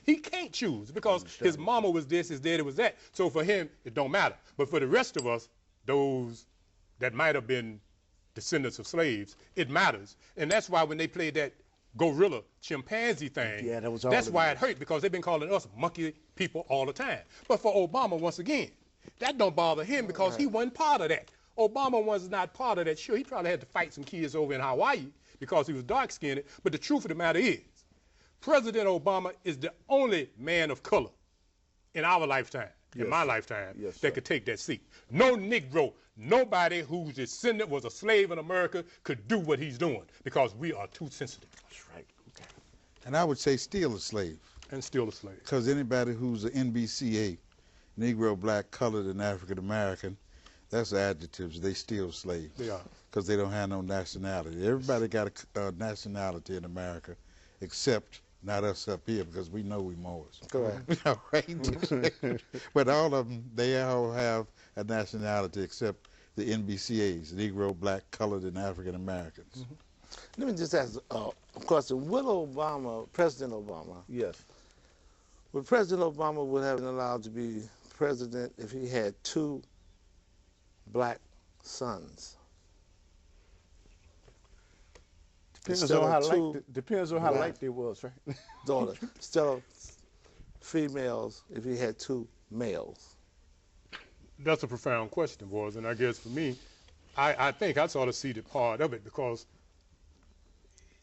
He can't choose because his mama was this, his daddy was that. So for him, it don't matter. But for the rest of us, those that might have been descendants of slaves, it matters. And that's why when they played that gorilla chimpanzee thing, yeah, that's why it hurt, because they've been calling us monkey people all the time. But for Obama, once again, that don't bother him because he wasn't part of that. Obama was not part of that. Sure, he probably had to fight some kids over in Hawaii because he was dark-skinned, but the truth of the matter is, President Obama is the only man of color in our lifetime, in my lifetime, that could take that seat. No Negro, nobody whose descendant was a slave in America could do what he's doing because we are too sensitive. That's right. Okay. And I would say still a slave. And still a slave. Because anybody who's an NBCA, Negro, Black, Colored, and African American, that's adjectives. They still slaves. They are. Because they don't have no nationality. Everybody got a nationality in America, except not us up here, because we know we Moors. Correct. All right. But all of them, they all have a nationality except the NBCAs, Negro, Black, Colored, and African Americans. Let me just ask a question. Will Obama, President Obama, Yes. would President Obama would have been allowed to be president if he had 2 black sons? Depends on how light they was, right? Daughter, instead of females, if he had 2 males. That's a profound question, boys, and I guess for me, I think I sort of see the part of it because,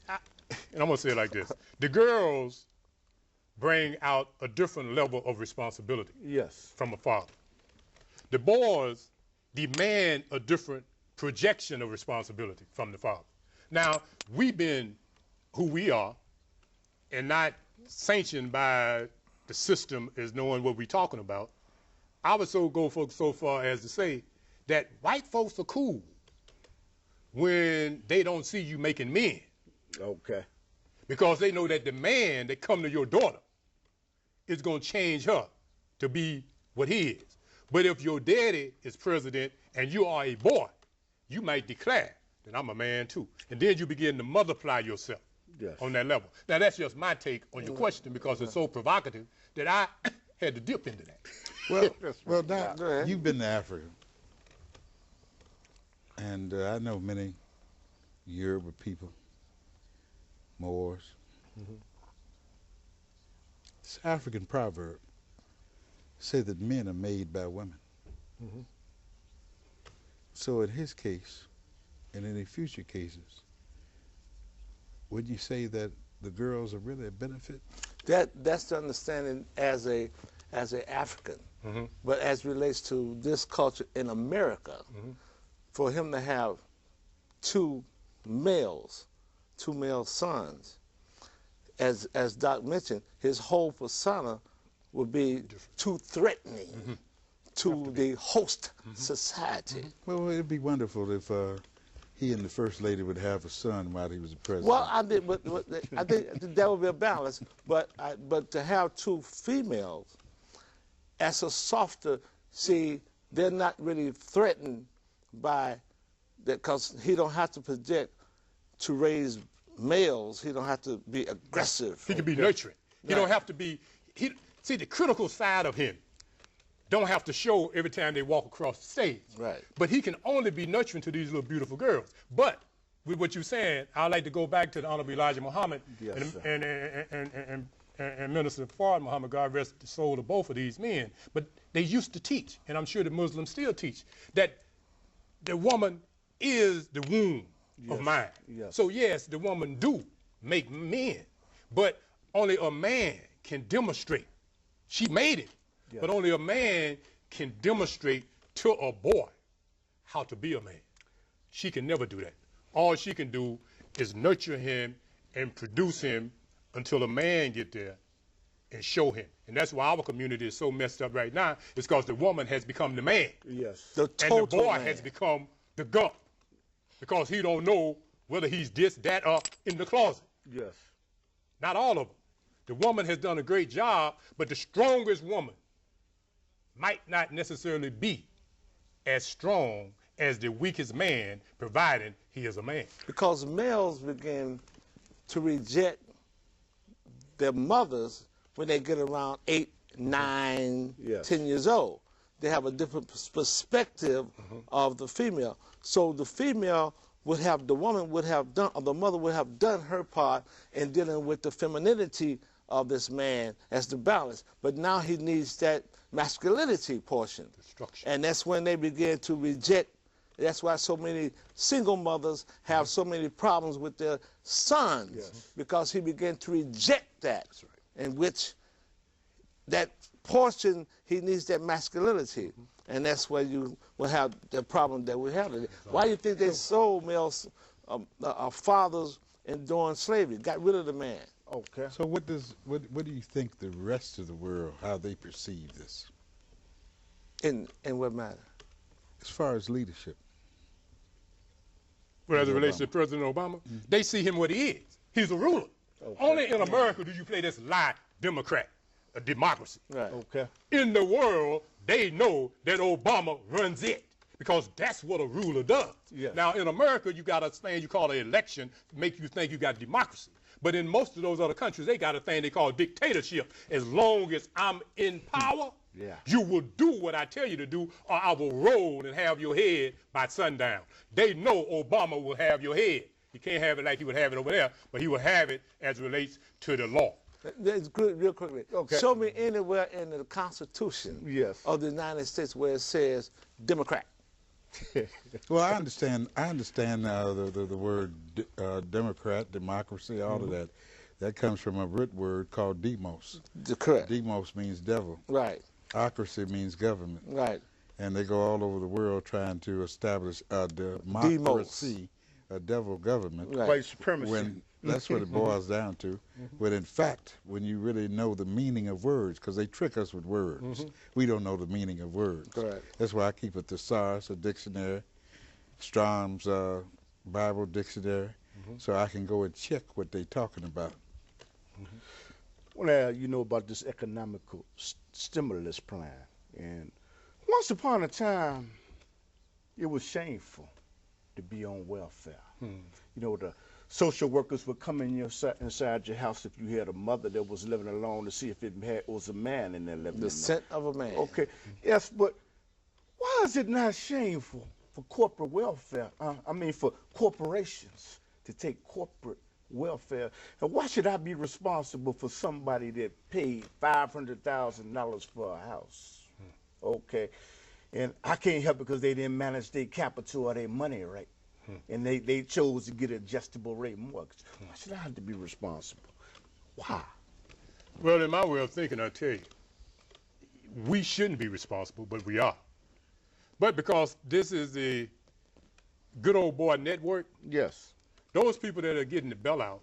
and I'm gonna say it like this, the girls bring out a different level of responsibility from a father. The boys demand a different projection of responsibility from the father. Now, we've been who we are and not sanctioned by the system as knowing what we're talking about. I would go so far as to say that white folks are cool when they don't see you making men. Okay. Because they know that the man that come to your daughter is going to change her to be what he is. But if your daddy is president and you are a boy, you might declare that I'm a man too. And then you begin to multiply yourself on that level. Now, that's just my take on your question because it's so provocative that I had to dip into that. Well, Doc, you've been to Africa. And I know many Yoruba people, Moors. This African proverb says that men are made by women. So in his case, and in any future cases, would you say that the girls are really a benefit? That's the understanding as a African. But as relates to this culture in America, for him to have 2 male sons, as Doc mentioned, his whole persona would be too threatening to the host society. Well, it'd be wonderful if he and the First Lady would have a son while he was the president. Well, I think that would be a balance. But to have 2 females, as a softer, see, they're not really threatened by that because he don't have to project to raise males. He don't have to be aggressive. He can be nurturing. He don't have to be. See, the critical side of him don't have to show every time they walk across the stage. Right. But he can only be nurturing to these little beautiful girls. But with what you're saying, I'd like to go back to the Honorable Elijah Muhammad and Minister Fard Muhammad, God rest the soul of both of these men. But they used to teach, and I'm sure the Muslims still teach, that the woman is the womb of man. So yes, the woman do make men, but only a man can demonstrate. She made it, but only a man can demonstrate to a boy how to be a man. She can never do that. All she can do is nurture him and produce him until a man get there and show him. And that's why our community is so messed up right now, is because the woman has become the man. The and the boy man has become the gump, because he don't know whether he's this, that, or in the closet. Not all of them. The woman has done a great job, but the strongest woman might not necessarily be as strong as the weakest man, providing he is a man. Because males begin to reject their mothers when they get around 8, 9, 10 years old. They have a different perspective of the female. So the female would have, the woman would have done, or the mother would have done her part in dealing with the femininity of this man as the balance. But now he needs that masculinity portion. And that's when they begin to reject. That's why so many single mothers have so many problems with their sons, because he began to reject that. That's right. In which that portion, he needs that masculinity. And that's where you will have the problem that we have today. Why do you think they sold males, fathers enduring slavery, got rid of the man? Okay. So what do you think the rest of the world, how they perceive this? In what matter? As far as leadership. Well, as it relates to President Obama, they see him what he is. He's a ruler. Only in America do you play this lie, Democrat, a democracy. Right. Okay. In the world, they know that Obama runs it, because that's what a ruler does. Yes. Now, in America, you got a thing you call an election to make you think you got democracy. But in most of those other countries, they got a thing they call dictatorship. As long as I'm in power, you will do what I tell you to do, or I will roll and have your head by sundown. They know Obama will have your head. He can't have it like he would have it over there, but he will have it as it relates to the law. That's good, real quickly. Okay. Show me anywhere in the Constitution of the United States where it says Democrat. Well, I understand the word Democrat, democracy, all of that. That comes from a root word called demos. Correct. Demos means devil. Right. Ocracy means government. Right. And they go all over the world trying to establish a democracy, a devil government. Right. White supremacy. When that's what it boils down to. When in fact, when you really know the meaning of words, because they trick us with words, we don't know the meaning of words. Correct. That's why I keep a thesaurus, a dictionary, Strong's Bible dictionary, so I can go and check what they're talking about. Well, you know about this economical stimulus plan, and once upon a time, it was shameful to be on welfare. You know, the social workers would come in inside your house if you had a mother that was living alone to see if it was a man in there living. The scent of a man. Okay, yes, but why is it not shameful for corporate welfare? For corporations to take corporate welfare. And why should I be responsible for somebody that paid $500,000 for a house? Okay, and I can't help it because they didn't manage their capital or their money right. And they chose to get an adjustable rate mortgage. Why should I have to be responsible? Why? Well, in my way of thinking, I tell you, we shouldn't be responsible, but we are. But because this is the good old boy network, Yes. those people that are getting the bailout,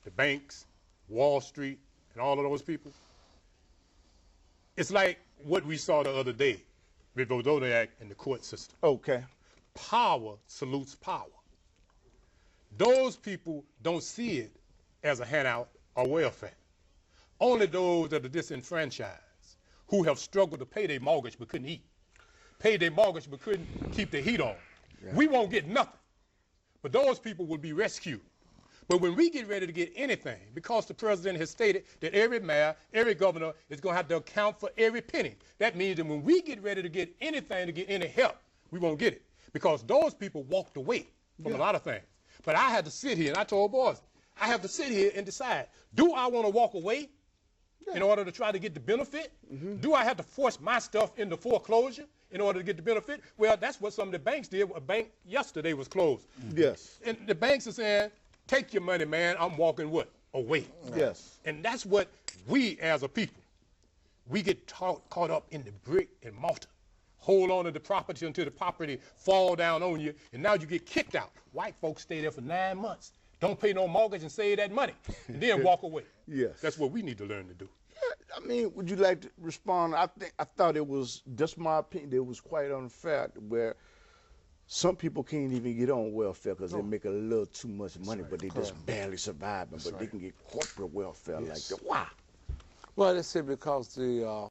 the banks, Wall Street, and all of those people, it's like what we saw the other day with Zodiac and the court system. Okay. Power salutes power. Those people don't see it as a handout or welfare. Only those that are disenfranchised, who have struggled to pay their mortgage but couldn't eat, paid their mortgage but couldn't keep the heat on. We won't get nothing. But those people will be rescued. But when we get ready to get anything, because the president has stated that every mayor, every governor is going to have to account for every penny, that means that when we get ready to get anything, to get any help, we won't get it. Because those people walked away from a lot of things. But I had to sit here, and I told boys, I have to sit here and decide, do I want to walk away in order to try to get the benefit? Do I have to force my stuff into foreclosure in order to get the benefit? Well, that's what some of the banks did. A bank yesterday was closed. Yes. And the banks are saying, take your money, man. I'm walking what? Away. Yes. And that's what we as a people, we get caught up in the brick and mortar. Hold on to the property until the property fall down on you, and now you get kicked out. White folks stay there for 9 months, don't pay no mortgage and save that money, and then walk away. Yes. That's what we need to learn to do. I mean, would you like to respond? I thought it was, just my opinion, it was quite unfair where some people can't even get on welfare because they make a little too much money, but they just barely surviving. But they can get corporate welfare like that. Why? Well, they say because the